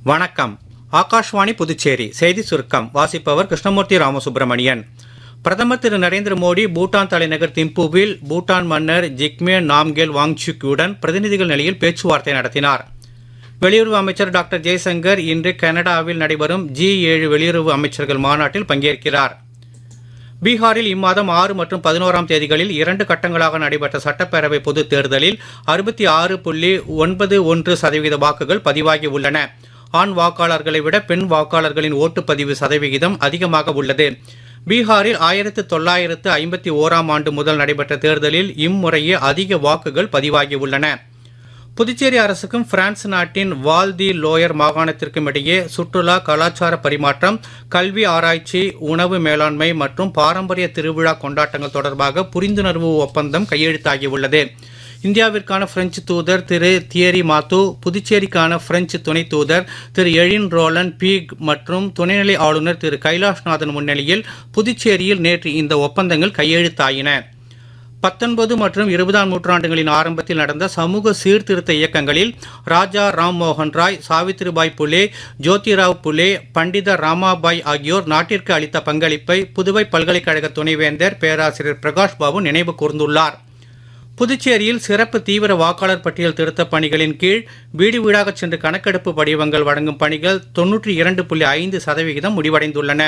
வணக்கம். ஆகாஷ்வாணி புதுச்சேரி செய்தி சுருக்கம் வாசிப்பவர் கிருஷ்ணமூர்த்தி ராமசுப்பிரமணியன். பிரதமர் திரு நரேந்திர மோடி பூட்டான் தலைநகர் திம்புவில் பூட்டான் மன்னர் ஜிக்மே நாம்கேல் வாங்சுக்குடன் பிரதிநிதிகள் நிலையில் பேச்சுவார்த்தை நடத்தினார். வெளியுறவு அமைச்சர் டாக்டர் ஜெய்சங்கர் இன்று கனடாவில் நடைபெறும் G7 வெளியுறவு அமைச்சர்கள் மாநாட்டில் பங்கேற்கிறார். பீகாரில் இம்மாதம் 6 மற்றும் 11ஆம் தேதிகளில் 2 கட்டங்களாக நடைபெற்ற சட்டப்பேரவை பொதுத் தேர்தலில் 66.91% வாக்குகள் பதிவாகி உள்ளன. ஆண் வாக்காளர்களை விட பெண் வாக்காளர்களின் ஓட்டுப்பதிவு சதவிகிதம் அதிகமாக உள்ளது. பீகாரில் 1951ஆம் ஆண்டு முதல் நடைபெற்ற தேர்தலில் இம்முறையே அதிக வாக்குகள் பதிவாகி உள்ளன. புதுச்சேரி அரசுக்கும் பிரான்ஸ் நாட்டின் வால் தி லோயர் மாகாணத்திற்கும் இடையே சுற்றுலா, கலாச்சார பரிமாற்றம், கல்வி ஆராய்ச்சி, உணவு மேலாண்மை மற்றும் பாரம்பரிய திருவிழா கொண்டாட்டங்கள் தொடர்பாக புரிந்துணர்வு ஒப்பந்தம் கையெழுத்தாகியுள்ளது. இந்தியாவிற்கான பிரெஞ்சு தூதர் திரு தியரி மாத்து, புதுச்சேரிக்கான பிரெஞ்சு துணை தூதர் திரு எழின் ரோலன் பீக் மற்றும் துணைநிலை ஆளுநர் திரு கைலாஷ்நாதன் முன்னிலையில் புதுச்சேரியில் நேற்று இந்த ஒப்பந்தங்கள் கையெழுத்தாயின. 19 மற்றும் 20ஆம் நூற்றாண்டுகளின் ஆரம்பத்தில் நடந்த சமூக சீர்திருத்த இயக்கங்களில் ராஜா ராம் மோகன் ராய், சாவித்ரிபாய் புலே, ஜோதிராவ் புலே, பண்டித ராமாபாய் ஆகியோர் நாட்டிற்கு அளித்த பங்களிப்பை புதுவை பல்கலைக்கழக துணைவேந்தர் பேராசிரியர் பிரகாஷ் பாபு நினைவு கூர்ந்துள்ளார். புதுச்சேரியில் சிறப்பு தீவிர வாக்காளர் பட்டியல் திருத்தப் பணிகளின் கீழ் வீடு வீடாகச் சென்று கணக்கெடுப்பு படிவங்கள் வழங்கும் பணிகள் 92.5% முடிவடைந்துள்ளன.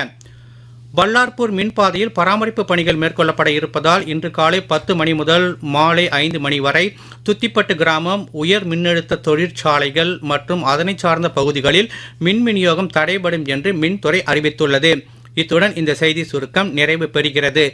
பல்லார்பூர் மின்பாதையில் பராமரிப்பு பணிகள் மேற்கொள்ளப்பட இருப்பதால் இன்று காலை 10 மணி முதல் மாலை 5 மணி வரை துத்திப்பட்டு கிராமம், உயர் மின்னழுத்த தொழிற்சாலைகள் மற்றும் அதனை சார்ந்த பகுதிகளில் மின் விநியோகம் தடைபடும் என்று மின்துறை அறிவித்துள்ளது. இத்துடன் இந்த செய்தி சுருக்கம் நிறைவு பெறுகிறது.